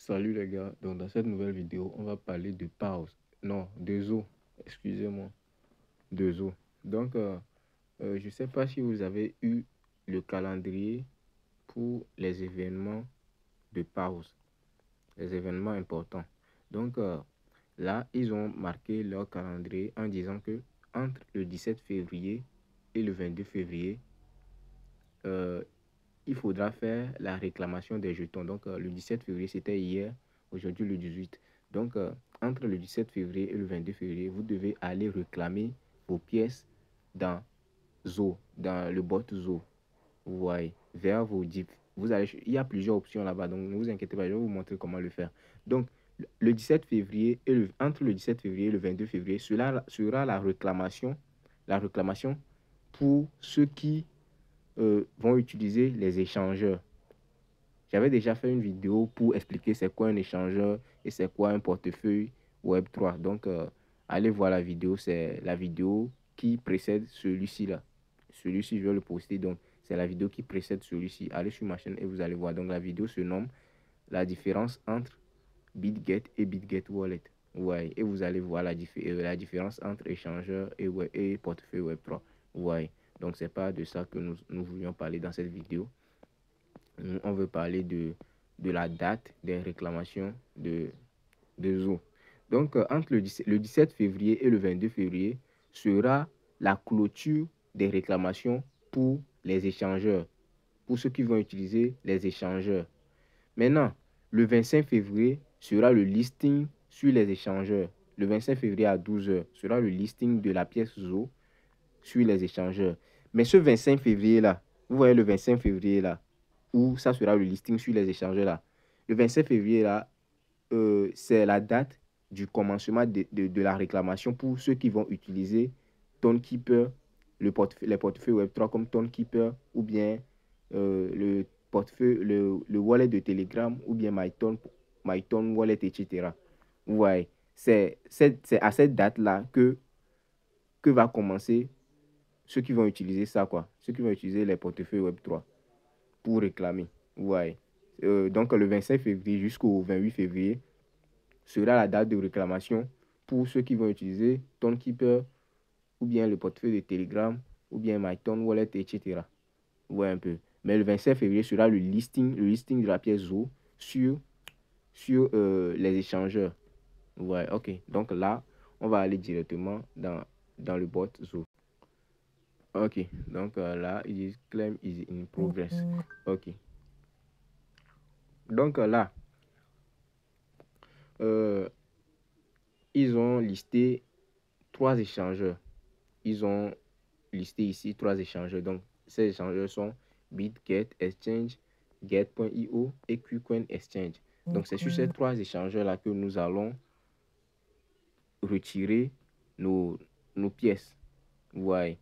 Salut les gars, donc dans cette nouvelle vidéo, on va parler de pause. Non, de zoo, excusez-moi, de zoo. Donc, je ne sais pas si vous avez eu le calendrier pour les événements de pause, les événements importants. Donc, là, ils ont marqué leur calendrier en disant que entre le 17 février et le 22 février, il faudra faire la réclamation des jetons. Donc, le 17 février, c'était hier, aujourd'hui le 18. Donc, entre le 17 février et le 22 février, vous devez aller réclamer vos pièces dans Zoo, dans le bot Zoo. Vous voyez, vers vos dips. Il y a plusieurs options là-bas, donc ne vous inquiétez pas, je vais vous montrer comment le faire. Donc, le 17 février et entre le 17 février et le 22 février, cela sera la réclamation pour ceux qui vont utiliser les échangeurs. J'avais déjà fait une vidéo pour expliquer c'est quoi un échangeur et c'est quoi un portefeuille Web3. Donc, allez voir la vidéo. C'est la vidéo qui précède celui-ci là. Celui-ci, je vais le poster. Donc, c'est la vidéo qui précède celui-ci. Allez sur ma chaîne et vous allez voir. Donc, la vidéo se nomme la différence entre BitGet et BitGet Wallet. Ouais, et vous allez voir la différence entre échangeur et portefeuille Web3. Ouais. Donc, c'est pas de ça que nous voulions parler dans cette vidéo. On veut parler de la date des réclamations de Zoo. Donc, entre le 17 février et le 22 février sera la clôture des réclamations pour les échangeurs, pour ceux qui vont utiliser les échangeurs. Maintenant, le 25 février sera le listing sur les échangeurs. Le 25 février à 12 h sera le listing de la pièce Zoo sur les échangeurs. Mais ce 25 février-là, vous voyez le 25 février-là, où ça sera le listing sur les échangeurs-là. Le 25 février-là, c'est la date du commencement de la réclamation pour ceux qui vont utiliser ToneKeeper, les portefeuilles Web3 comme ToneKeeper ou bien le portefeuille, le wallet de Telegram ou bien MyTone Wallet, etc. Ouais, c'est à cette date-là que va commencer ceux qui vont utiliser ça, quoi. Ceux qui vont utiliser les portefeuilles Web3 pour réclamer. Ouais. Donc, le 25 février jusqu'au 28 février sera la date de réclamation pour ceux qui vont utiliser ToneKeeper ou bien le portefeuille de Telegram ou bien MyTone Wallet, etc. Ouais, un peu. Mais le 27 février sera le listing de la pièce Zoo sur les échangeurs. Ouais, ok. Donc là, on va aller directement dans le bot Zoo. Ok, donc là, il dit claim is in progress. Ok. Donc là, ils ont listé 3 échangeurs. Ils ont listé ici 3 échangeurs. Donc, ces échangeurs sont BitGet Exchange, Get.io et KuCoin Exchange. Donc, c'est sur ces 3 échangeurs-là que nous allons retirer nos pièces. Ouais.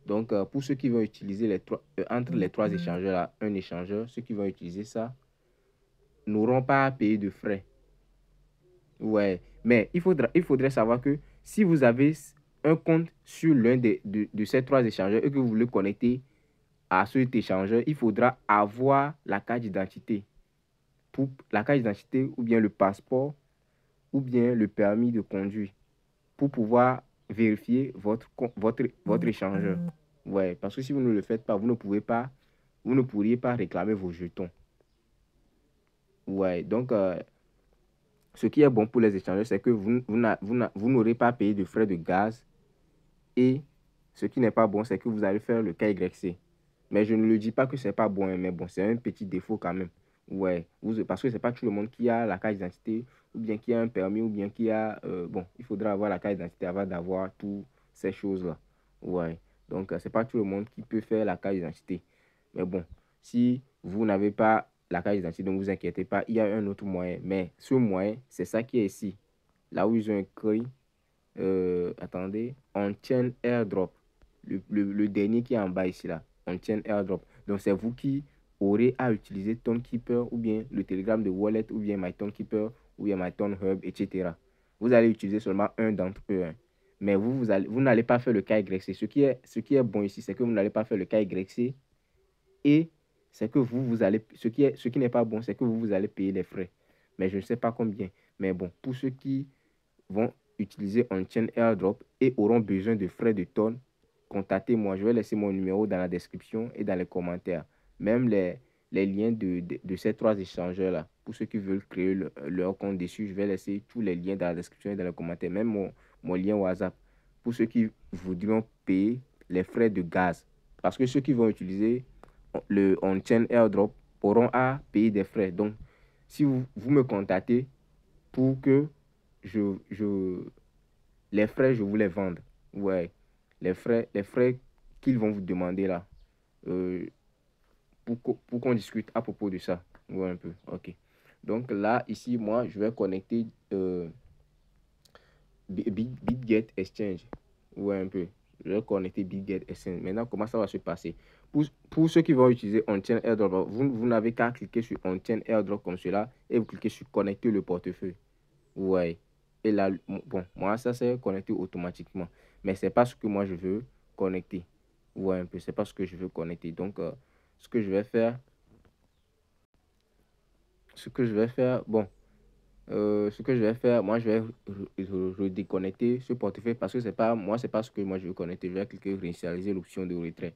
Donc, pour ceux qui vont utiliser entre les 3 échangeurs-là, un échangeur, ceux qui vont utiliser ça n'auront pas à payer de frais. Ouais, mais il faudrait savoir que si vous avez un compte sur l'un de ces 3 échangeurs et que vous voulez connecter à cet échangeur, il faudra avoir la carte d'identité. Pour la carte d'identité ou bien le passeport ou bien le permis de conduire pour pouvoir vérifier votre échangeur. Ouais, parce que si vous ne le faites pas, vous ne pourriez pas réclamer vos jetons. Ouais, donc ce qui est bon pour les échangeurs, c'est que vous n'aurez pas payé de frais de gaz. Et ce qui n'est pas bon, c'est que vous allez faire le KYC. Mais je ne le dis pas que ce n'est pas bon, hein, mais bon, c'est un petit défaut quand même. Ouais, parce que ce n'est pas tout le monde qui a la carte d'identité, ou bien qui a un permis, ou bien qui a... bon, il faudra avoir la carte d'identité avant d'avoir toutes ces choses-là. Ouais, donc ce n'est pas tout le monde qui peut faire la carte d'identité. Mais bon, si vous n'avez pas la carte d'identité, ne vous inquiétez pas, il y a un autre moyen. Mais ce moyen, c'est ça qui est ici. Là où ils ont écrit, attendez, on-chain airdrop. Le dernier qui est en bas ici, là. On-chain airdrop. Donc, c'est vous qui aurez à utiliser ToneKeeper ou bien le Telegram de Wallet ou bien MyToneKeeper ou bien MyToneHub, etc. Vous allez utiliser seulement un d'entre eux. Hein. Mais vous n'allez pas faire le KYC. Ce qui est bon ici, c'est que vous n'allez pas faire le KYC et c'est que ce qui n'est pas bon, c'est que vous allez payer les frais. mais je ne sais pas combien. Mais bon, pour ceux qui vont utiliser on-chain airdrop et auront besoin de frais de tonne, contactez-moi. Je vais laisser mon numéro dans la description et dans les commentaires. Même les liens de ces 3 échangeurs-là. Pour ceux qui veulent créer leur compte dessus, je vais laisser tous les liens dans la description et dans les commentaires. Même mon lien WhatsApp. Pour ceux qui voudront payer les frais de gaz. Parce que ceux qui vont utiliser le on-chain airdrop auront à payer des frais. Donc, si vous me contactez pour que les frais, je vous les vende. Ouais, les frais qu'ils vont vous demander là. Euh, pour qu'on discute à propos de ça. Ouais, un peu. OK. Donc là, ici, moi, je vais connecter BitGet Exchange. Ouais, un peu. Je vais connecter BitGet Exchange. Maintenant, comment ça va se passer? Pour ceux qui vont utiliser on-chain airdrop, vous n'avez qu'à cliquer sur on-chain airdrop comme cela et vous cliquez sur connecter le portefeuille. Ouais. Et là, bon, moi, ça c'est connecté automatiquement. Mais c'est pas ce que moi je veux connecter. Ouais, un peu. C'est pas ce que je veux connecter. Donc, ce que je vais faire, bon, ce que je vais faire, moi, je vais redéconnecter ce portefeuille parce que c'est pas ce que moi je veux connecter. Je vais cliquer réinitialiser l'option de retrait.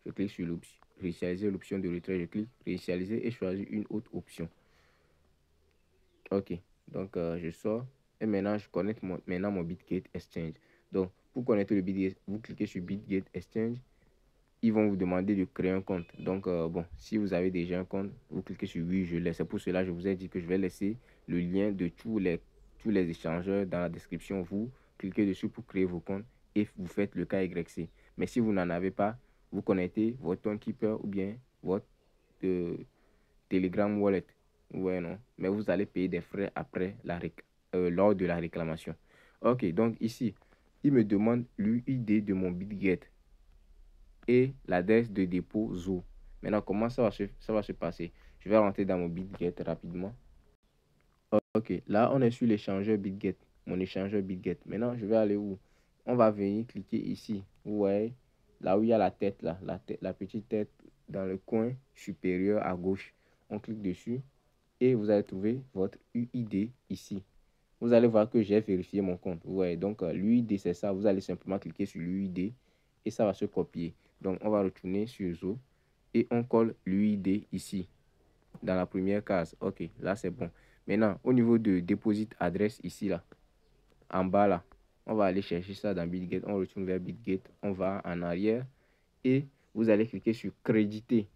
Je clique sur l'option, réinitialiser l'option de retrait. Je clique réinitialiser et choisis une autre option. OK. Donc, je sors. Et maintenant, je connecte mon BitGet Exchange. Donc, pour connecter le BitGet, vous cliquez sur BitGet Exchange. Ils vont vous demander de créer un compte. Donc, bon, si vous avez déjà un compte, vous cliquez sur oui, je laisse. C'est pour cela que je vous ai dit que je vais laisser le lien de tous les échangeurs dans la description. Vous cliquez dessus pour créer vos comptes et vous faites le KYC. Mais si vous n'en avez pas, vous connectez votre Tonekeeper ou bien votre Telegram Wallet. Ouais, non. Mais vous allez payer des frais après lors de la réclamation. OK, donc ici, il me demande l'UID de mon BitGet et l'adresse de dépôt Zo. Maintenant, comment ça va se passer? Je vais rentrer dans mon BitGet rapidement. OK, là, on est sur l'échangeur BitGet, mon échangeur BitGet. Maintenant, je vais aller où? On va venir cliquer ici. Vous voyez, là où il y a la tête, là, la petite tête dans le coin supérieur à gauche. On clique dessus et vous allez trouver votre UID ici. Vous allez voir que j'ai vérifié mon compte. Ouais, donc l'UID, c'est ça. Vous allez simplement cliquer sur l'UID et ça va se copier. Donc, on va retourner sur Zo et on colle l'UID ici, dans la première case. OK, là, c'est bon. Maintenant, au niveau de Deposit Adresse, ici, là, en bas, là, on va aller chercher ça dans BitGet. On retourne vers BitGet. On va en arrière et vous allez cliquer sur Créditer.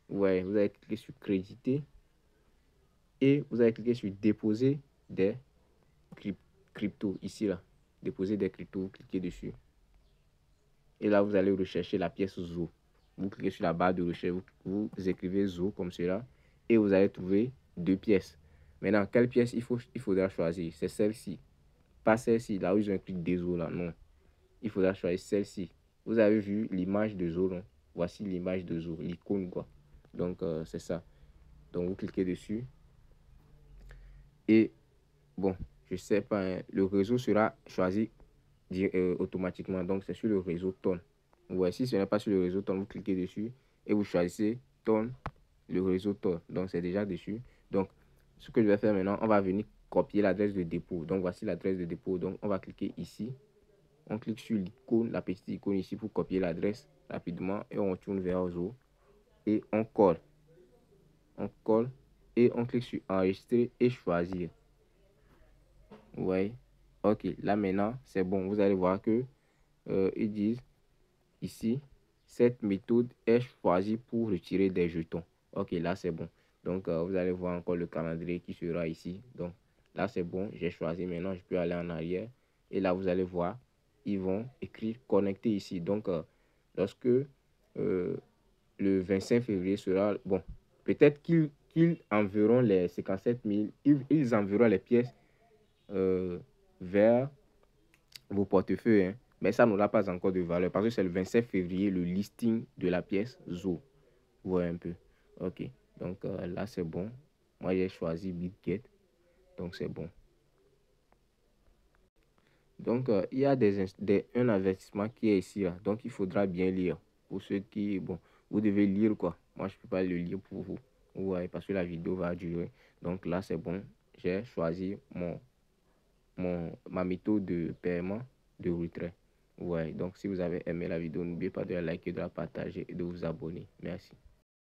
Ouais, vous allez cliquer sur Créditer et vous allez cliquer sur Déposer des cryptos, ici, là. Déposer des cryptos, vous cliquez dessus. Et là, vous allez rechercher la pièce Zo. Vous cliquez sur la barre de recherche, vous écrivez Zo comme cela et vous allez trouver 2 pièces. Maintenant, quelle pièce il faudra choisir? C'est celle-ci. Pas celle-ci, là où ils ont écrit des Zo là, non. Il faudra choisir celle-ci. Vous avez vu l'image de Zo, non? Voici l'image de Zo, l'icône quoi. Donc, c'est ça. Donc, vous cliquez dessus. Et, bon, je sais pas, hein, le réseau sera choisi automatiquement. Donc, c'est sur le réseau Ton. Ouais, si ce n'est pas sur le réseau Ton, vous cliquez dessus et vous choisissez Ton, le réseau Ton. Donc, c'est déjà dessus. Donc, ce que je vais faire maintenant, on va venir copier l'adresse de dépôt. Donc, voici l'adresse de dépôt. Donc, on va cliquer ici. On clique sur l'icône, la petite icône ici pour copier l'adresse rapidement et on tourne vers Zo et on colle. On colle et on clique sur enregistrer et choisir. Ouais. OK, là maintenant, c'est bon. Vous allez voir que ils disent ici, cette méthode est choisie pour retirer des jetons. OK, là c'est bon. Donc, vous allez voir encore le calendrier qui sera ici. Donc, là c'est bon. J'ai choisi. Maintenant, je peux aller en arrière. Et là, vous allez voir, ils vont écrire connecter ici. Donc, lorsque le 25 février sera, bon, peut-être qu'ils enverront les 57 000, ils enverront les pièces vers vos portefeuilles, hein. Mais ça n'aura pas encore de valeur parce que c'est le 27 février, le listing de la pièce Zo. Vous voyez un peu. OK. Donc là, c'est bon. Moi, j'ai choisi BitGet. Donc, c'est bon. Donc, il y a un avertissement qui est ici, là. Donc, il faudra bien lire. Pour ceux qui, bon, vous devez lire quoi. Moi, je ne peux pas le lire pour vous. Ouais, parce que la vidéo va durer. Donc là, c'est bon. J'ai choisi ma méthode de paiement de retrait. Ouais, donc si vous avez aimé la vidéo, n'oubliez pas de la liker, de la partager et de vous abonner. Merci.